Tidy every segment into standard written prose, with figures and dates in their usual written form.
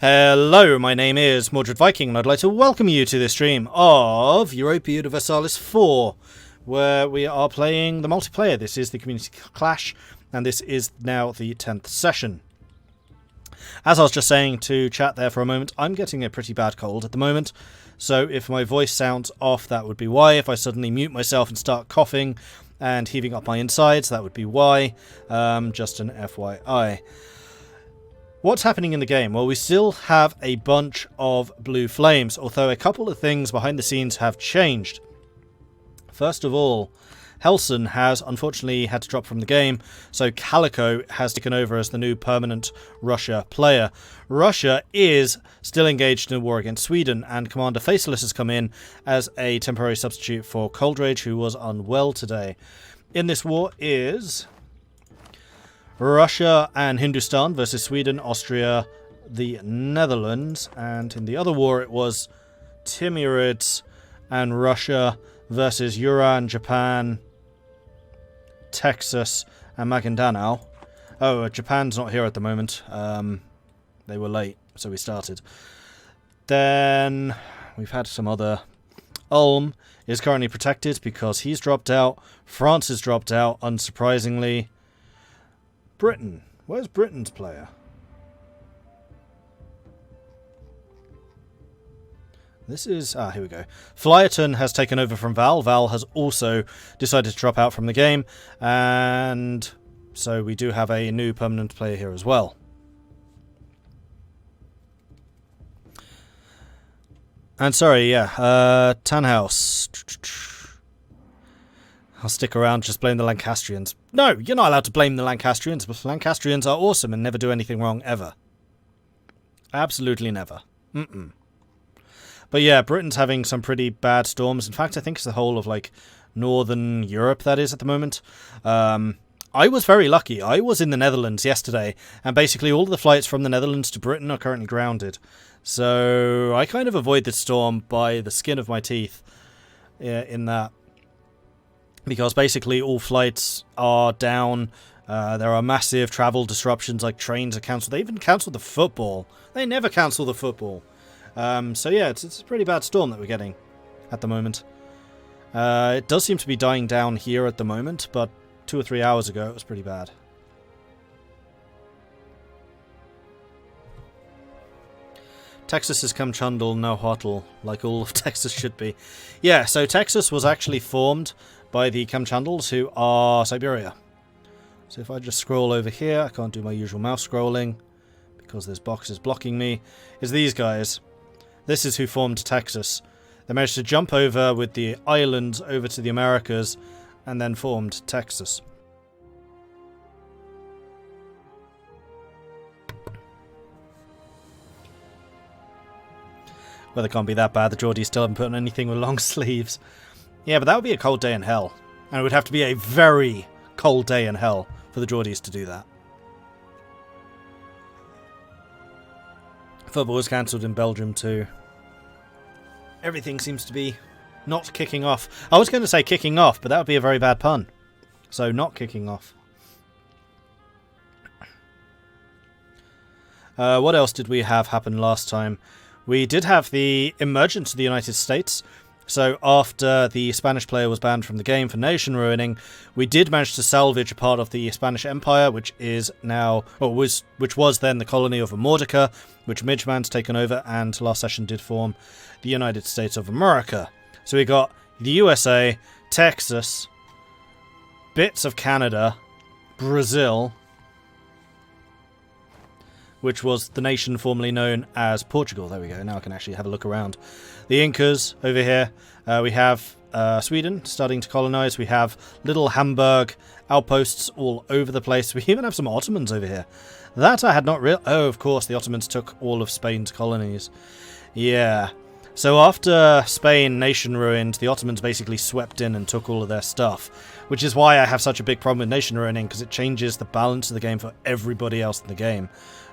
Hello, my name is Mordred Viking, and I'd like to welcome you to this stream of Europa Universalis IV, where we are playing the multiplayer. This is the Community Clash, and this is now the 10th session. As I was just saying to chat there for a moment, I'm getting a pretty bad cold at the moment, so if my voice sounds off, that would be why. If I suddenly mute myself and start coughing and heaving up my insides, that would be why. Just an FYI. What's happening in the game? Well, we still have a bunch of blue flames, although a couple of things behind the scenes have changed. First of all, Helson has unfortunately had to drop from the game, so Calico has taken over as the new permanent Russia player. Russia is still engaged in a war against Sweden, and Commander Faceless has come in as a temporary substitute for Coldrage, who was unwell today. In this war is Russia and Hindustan versus Sweden, Austria, the Netherlands, and in the other war it was Timurids and Russia versus Iran, Japan, Texas, and Maguindanao. Oh, Japan's not here at the moment. They were late, so we started. Then we've had some other. Ulm is currently protected because he's dropped out. France has dropped out, unsurprisingly. Britain. Where's Britain's player? This is... here we go. Flyerton has taken over from Val. Val has also decided to drop out from the game. And so we do have a new permanent player here as well. And sorry, yeah. Tannhaus. I'll stick around, just blame the Lancastrians. No, you're not allowed to blame the Lancastrians, but Lancastrians are awesome and never do anything wrong, ever. Absolutely never. But yeah, Britain's having some pretty bad storms. In fact, I think it's the whole of, like, Northern Europe, that is, at the moment. I was very lucky. I was in the Netherlands yesterday, and basically all of the flights from the Netherlands to Britain are currently grounded. So I kind of avoid the storm by the skin of my teeth in that. Because basically all flights are down. There are massive travel disruptions, like trains are cancelled. They even cancelled the football. They never cancel the football. So yeah, it's a pretty bad storm that we're getting at the moment. It does seem to be dying down here at the moment, but 2 or 3 hours ago it was pretty bad. Texas has come Chundle, no Hottle, like all of Texas should be. Yeah, so Texas was actually formed by the Kamchandals, who are Siberia. So if I just scroll over here, I can't do my usual mouse scrolling because there's boxes blocking me, is these guys. This is who formed Texas. They managed to jump over with the islands over to the Americas and then formed Texas. Weather can't be that bad. The Geordies still haven't put on anything with long sleeves. Yeah, but that would be a cold day in hell. And it would have to be a very cold day in hell for the Geordies to do that. Football was cancelled in Belgium too. Everything seems to be not kicking off. I was going to say kicking off, but that would be a very bad pun. So not kicking off. What else did we have happen last time? We did have the emergence of the United States. So after the Spanish player was banned from the game for nation ruining, we did manage to salvage a part of the Spanish Empire, which is now, or which was then the colony of Mordecai, which Midgeman's taken over, and last session did form the United States of America. So we got the USA, Texas, bits of Canada, Brazil, which was the nation formerly known as Portugal. There we go, now I can actually have a look around. The Incas over here. We have Sweden starting to colonize. We have little Hamburg outposts all over the place. We even have some Ottomans over here. That I had not realized. Oh, of course, the Ottomans took all of Spain's colonies. Yeah. So after Spain nation ruined, the Ottomans basically swept in and took all of their stuff. Which is why I have such a big problem with nation ruining, because it changes the balance of the game for everybody else in the game.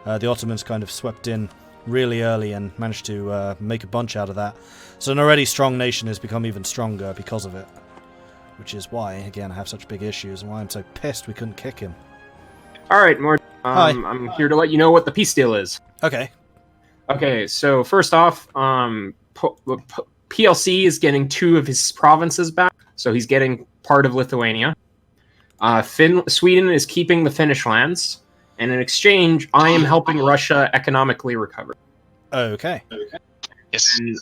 The Ottomans kind of swept in really early and managed to make a bunch out of that. So an already strong nation has become even stronger because of it. Which is why, again, I have such big issues and why I'm so pissed we couldn't kick him. Alright, Mord. Hi. I'm here to let you know what the peace deal is. Okay. Okay, so first off, PLC is getting 2 of his provinces back, so he's getting part of Lithuania. Sweden is keeping the Finnish lands, and in exchange, I am helping Russia economically recover. Okay. Yes. And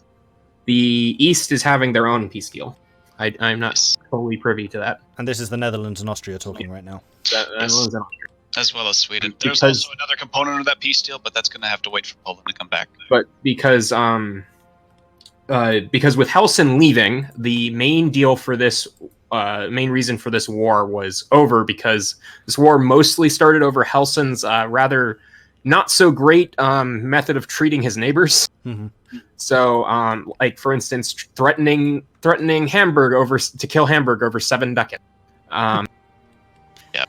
the East is having their own peace deal. I'm not fully privy to that. And this is the Netherlands and Austria talking right now. Yes. As well as Sweden. There's also another component of that peace deal, but that's going to have to wait for Poland to come back. But because with Helsin leaving, the main deal for this, main reason for this war was over, because this war mostly started over Helsin's rather not so great method of treating his neighbors. Mm-hmm. So, like for instance, threatening Hamburg to kill Hamburg over 7 ducats.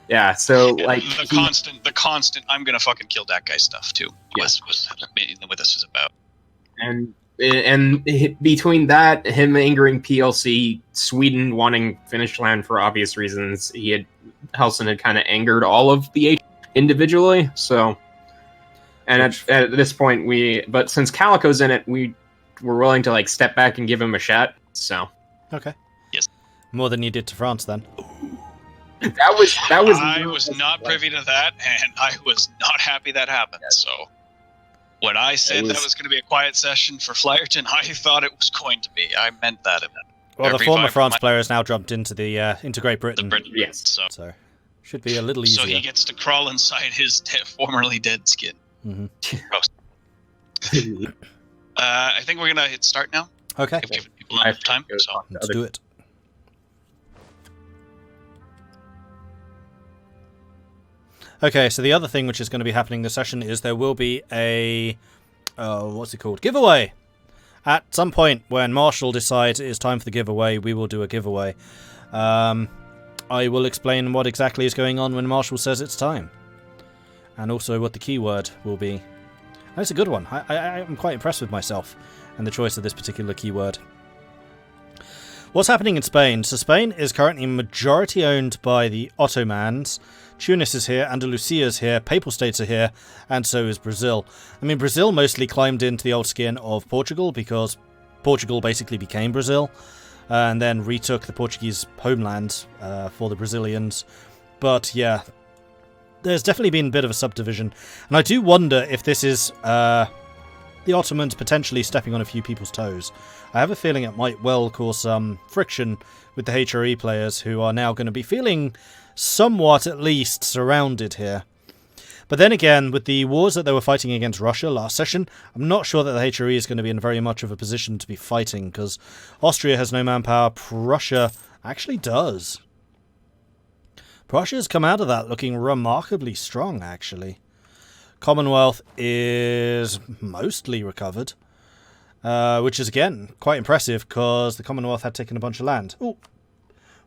Yeah. So like the constant I'm gonna fucking kill that guy stuff too. Was what this is about. And between that, him angering PLC, Sweden wanting Finnish land for obvious reasons, Helsin had kind of angered all of the H individually. So, and at this point, but since Calico's in it, we were willing to like step back and give him a shot. So, okay, yes, more than you did to France then. That was. I was not privy to that, and I was not happy that happened. So, when I said that was going to be a quiet session for Flyerton, I thought it was going to be. I meant that. Well, the former France player has now jumped into into Great Britain. Yes. So should be a little easier. So he gets to crawl inside his formerly dead skin. Mm-hmm. I think we're going to hit start now. Okay. I've given people enough time. So let's do it. Okay, so the other thing which is going to be happening this session is there will be a what's it called? Giveaway. At some point when Marshall decides it is time for the giveaway, we will do a giveaway. I will explain what exactly is going on when Marshall says it's time. And also what the keyword will be. And it's a good one. I'm quite impressed with myself and the choice of this particular keyword. What's happening in Spain? So Spain is currently majority owned by the Ottomans. Tunis is here, Andalusia is here, Papal States are here, and so is Brazil. I mean, Brazil mostly climbed into the old skin of Portugal because Portugal basically became Brazil, and then retook the Portuguese homeland for the Brazilians. But yeah, there's definitely been a bit of a subdivision, and I do wonder if this is the Ottomans potentially stepping on a few people's toes. I have a feeling it might well cause some friction with the HRE players who are now going to be feeling somewhat, at least, surrounded here. But then again, with the wars that they were fighting against Russia last session, I'm not sure that the HRE is going to be in very much of a position to be fighting, because Austria has no manpower, Prussia actually does. Prussia's come out of that looking remarkably strong, actually. Commonwealth is mostly recovered, which is, again, quite impressive, because the Commonwealth had taken a bunch of land. Ooh.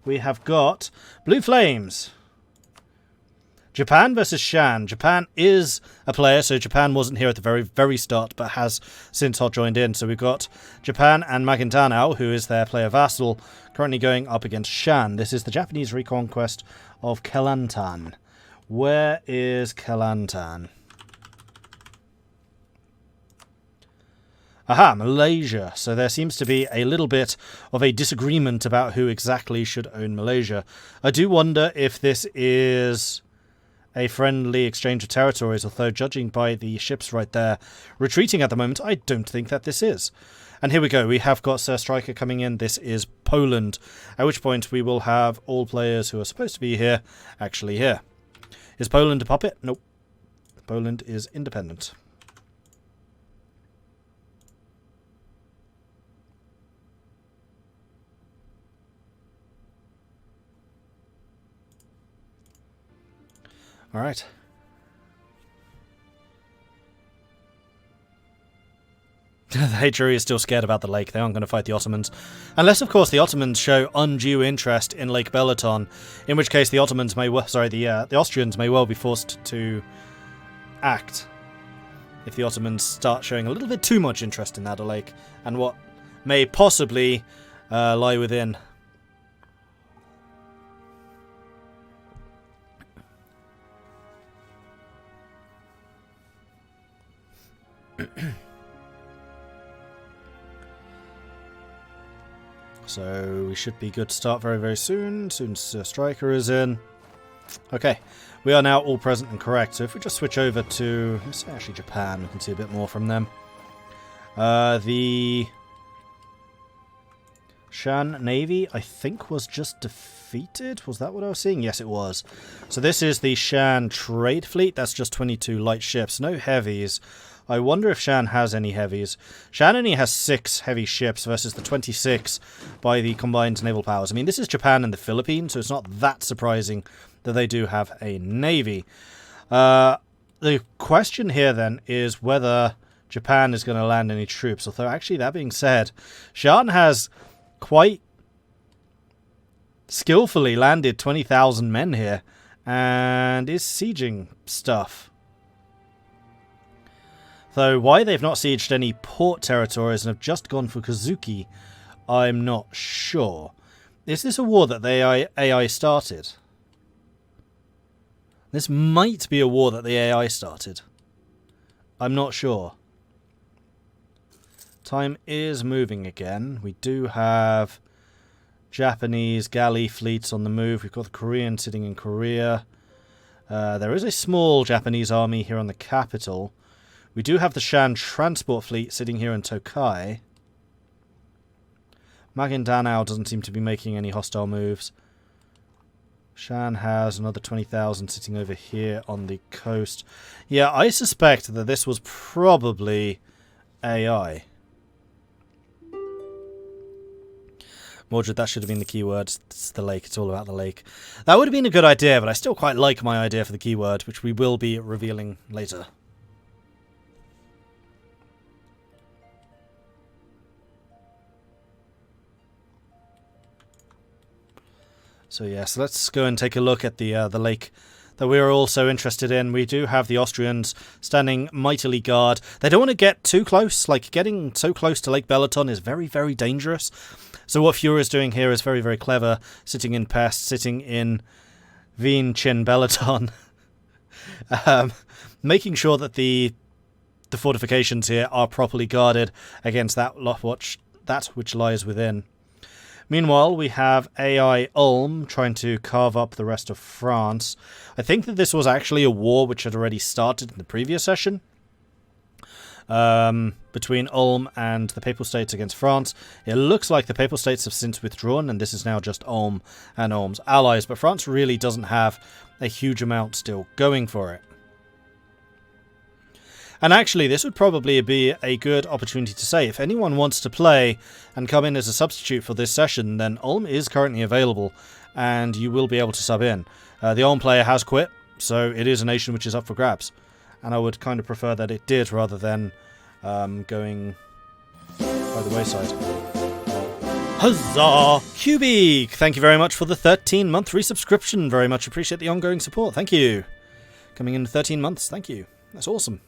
We have got Blue Flames. Japan versus Shan. Japan is a player, so Japan wasn't here at the very, very start, but has since hot joined in. So we've got Japan and Maguindanao, who is their player vassal, currently going up against Shan. This is the Japanese reconquest of Kelantan. Where is Kelantan? Aha, Malaysia. So there seems to be a little bit of a disagreement about who exactly should own Malaysia. I do wonder if this is a friendly exchange of territories, although judging by the ships right there retreating at the moment, I don't think that this is. And here we go. We have got Sir Striker coming in. This is Poland, at which point we will have all players who are supposed to be here actually here. Is Poland a puppet? Nope. Poland is independent. All right. The HRE is still scared about the lake. They aren't going to fight the Ottomans. Unless, of course, the Ottomans show undue interest in Lake Belaton, in which case the Ottomans may the Austrians may well be forced to act if the Ottomans start showing a little bit too much interest in that lake and what may possibly lie within. So we should be good to start very, very soon. Soon as Striker is in. Okay, we are now all present and correct. So if we just switch over to, let's say actually Japan, we can see a bit more from them. The Shan Navy, I think, was just defeated. Was that what I was seeing? Yes, it was. So this is the Shan Trade Fleet. That's just 22 light ships, no heavies. I wonder if Shan has any heavies. Shan only has 6 heavy ships versus the 26 by the combined naval powers. I mean, this is Japan and the Philippines, so it's not that surprising that they do have a navy. The question here, then, is whether Japan is going to land any troops. Although, actually, that being said, Shan has quite skillfully landed 20,000 men here and is sieging stuff. Though why they've not sieged any port territories and have just gone for Kazuki, I'm not sure. Is this a war that the AI started? This might be a war that the AI started. I'm not sure. Time is moving again. We do have Japanese galley fleets on the move. We've got the Korean sitting in Korea. There is a small Japanese army here on the capital. We do have the Shan transport fleet sitting here in Tokai. Maguindanao doesn't seem to be making any hostile moves. Shan has another 20,000 sitting over here on the coast. Yeah, I suspect that this was probably AI. Mordred, that should have been the keyword. It's the lake. It's all about the lake. That would have been a good idea, but I still quite like my idea for the keyword, which we will be revealing later. So yes, let's go and take a look at the lake that we are also interested in. We do have the Austrians standing mightily guard. They don't want to get too close. Like, getting so close to Lake Belaton is very, very dangerous. So what Fuhrer is doing here is very, very clever. Sitting in Pest, sitting in Wien, Chin, Belaton. Making sure that the fortifications here are properly guarded against that which lies within. Meanwhile, we have AI Ulm trying to carve up the rest of France. I think that this was actually a war which had already started in the previous session. Between Ulm and the Papal States against France. It looks like the Papal States have since withdrawn, and this is now just Ulm and Ulm's allies. But France really doesn't have a huge amount still going for it. And actually, this would probably be a good opportunity to say, if anyone wants to play and come in as a substitute for this session, then Ulm is currently available, and you will be able to sub in. The Ulm player has quit, so it is a nation which is up for grabs. And I would kind of prefer that it did, rather than going by the wayside. Huzzah! Cubic! Thank you very much for the 13-month resubscription. Very much appreciate the ongoing support. Thank you. Coming in 13 months. Thank you. That's awesome.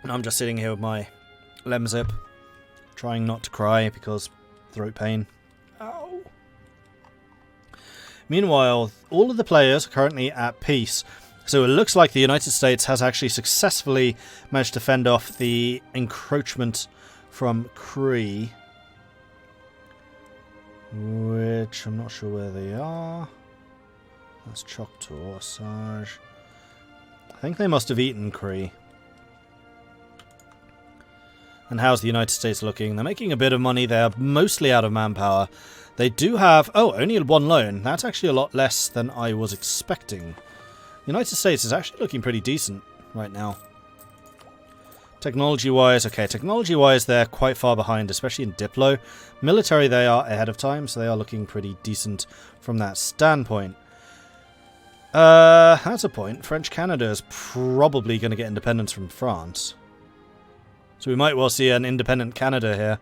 And I'm just sitting here with my Lemzip, trying not to cry because throat pain. Ow. Meanwhile, all of the players are currently at peace. So it looks like the United States has actually successfully managed to fend off the encroachment from Cree. Which I'm not sure where they are. That's Choctaw, Osage. I think they must have eaten Cree. And how's the United States looking? They're making a bit of money. They're mostly out of manpower. They do have... Oh, only one loan. That's actually a lot less than I was expecting. The United States is actually looking pretty decent right now. Technology-wise, okay, technology-wise they're quite far behind, especially in Diplo. Military, they are ahead of time, so they are looking pretty decent from that standpoint. That's a point. French Canada is probably going to get independence from France. So we might well see an independent Canada here.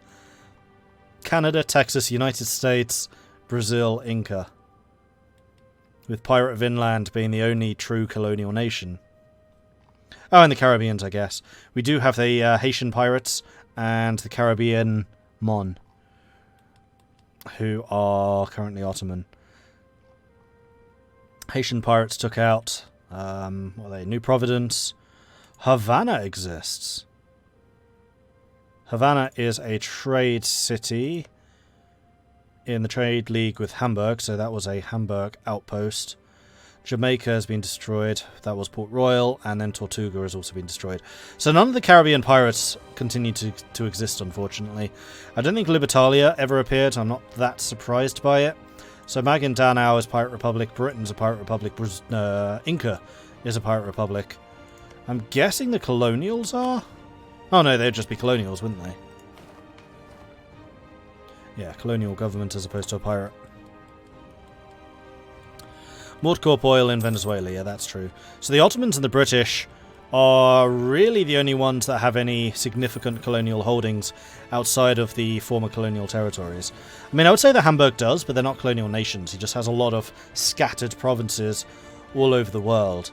Canada, Texas, United States, Brazil, Inca. With Pirate Vinland being the only true colonial nation. Oh, and the Caribbeans, I guess. We do have the Haitian pirates and the Caribbean Mon, who are currently Ottoman. Haitian pirates took out, what are they? New Providence. Havana exists. Havana is a trade city in the trade league with Hamburg, so that was a Hamburg outpost. Jamaica has been destroyed. That was Port Royal, and then Tortuga has also been destroyed. So none of the Caribbean pirates continue to exist, unfortunately. I don't think Libertalia ever appeared. I'm not that surprised by it. So Maguindanao is Pirate Republic. Britain's a Pirate Republic. Inca is a Pirate Republic. I'm guessing the colonials are? Oh no, they'd just be colonials, wouldn't they? Yeah, colonial government as opposed to a pirate. Mordcorp oil in Venezuela, yeah, that's true. So the Ottomans and the British are really the only ones that have any significant colonial holdings outside of the former colonial territories. I mean, I would say that Hamburg does, but they're not colonial nations. He just has a lot of scattered provinces all over the world.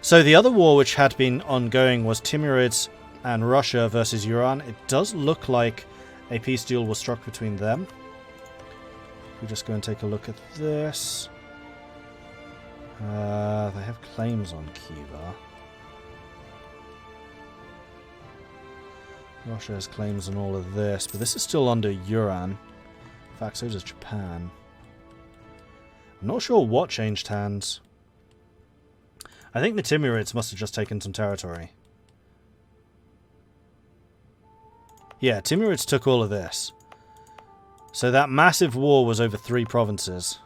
So the other war which had been ongoing was Timurids and Russia versus Iran. It does look like a peace deal was struck between them. We'll just go and take a look at this. They have claims on Cuba. Russia has claims on all of this, but this is still under Iran. In fact, so does Japan. I'm not sure what changed hands. I think the Timurids must have just taken some territory. Yeah, Timurids took all of this. So that massive war was over 3 provinces.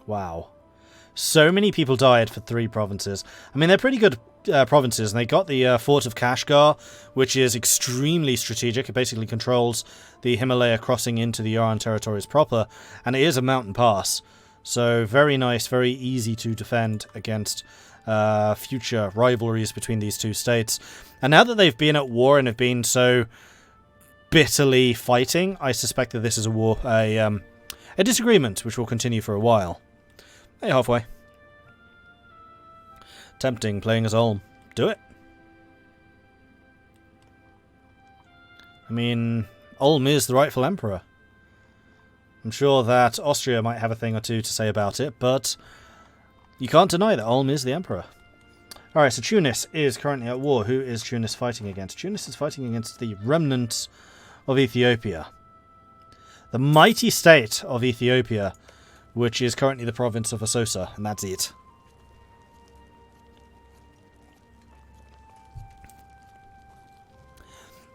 Wow. So many people died for 3 provinces. I mean, they're pretty good provinces, and they got the Fort of Kashgar, which is extremely strategic. It basically controls the Himalaya crossing into the Iran territories proper, and it is a mountain pass. So very nice, very easy to defend against future rivalries between these two states. And now that they've been at war and have been so bitterly fighting, I suspect that this is a disagreement which will continue for a while. Hey, halfway. Tempting, playing as Ulm. Do it. I mean, Ulm is the rightful emperor. I'm sure that Austria might have a thing or two to say about it, but you can't deny that Ulm is the emperor. Alright, so Tunis is currently at war. Who is Tunis fighting against? Tunis is fighting against the remnants of Ethiopia. The mighty state of Ethiopia, which is currently the province of Assosa, and that's it.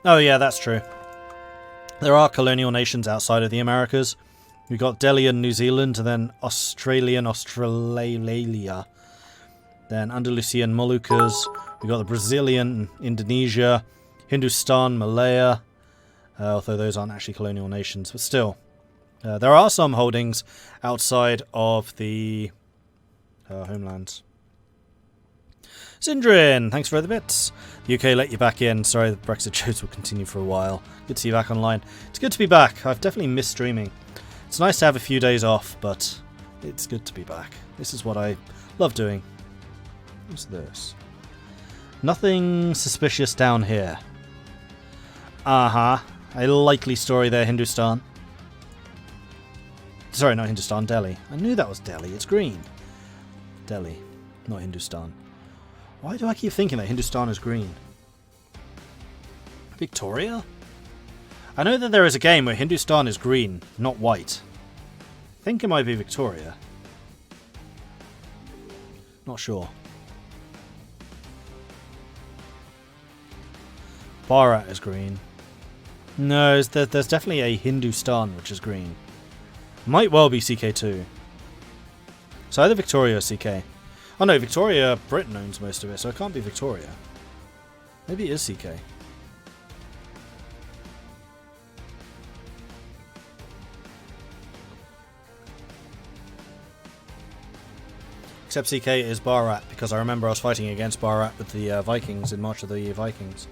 Oh yeah, that's true. There are colonial nations outside of the Americas. We've got Delhi and New Zealand, and then Australia, then Andalusian Moluccas. We've got the Brazilian, Indonesia, Hindustan, Malaya, although those aren't actually colonial nations, but still. There are some holdings outside of the homelands. Sindrin, thanks for the bits. The UK let you back in. Sorry, the Brexit shows will continue for a while. Good to see you back online. It's good to be back. I've definitely missed streaming. It's nice to have a few days off, but it's good to be back. This is what I love doing. What's this? Nothing suspicious down here. Uh-huh. A likely story there, Hindustan. Sorry, not Hindustan, Delhi. I knew that was Delhi. It's green. Delhi, not Hindustan. Why do I keep thinking that Hindustan is green? Victoria? I know that there is a game where Hindustan is green, not white. I think it might be Victoria. Not sure. Bharat is green. No, there's definitely a Hindustan which is green. Might well be CK2. So either Victoria or CK. Oh no, Victoria, Britain owns most of it, so it can't be Victoria. Maybe it is CK. Except CK is Bharat, because I remember I was fighting against Bharat with the Vikings in March of the Vikings.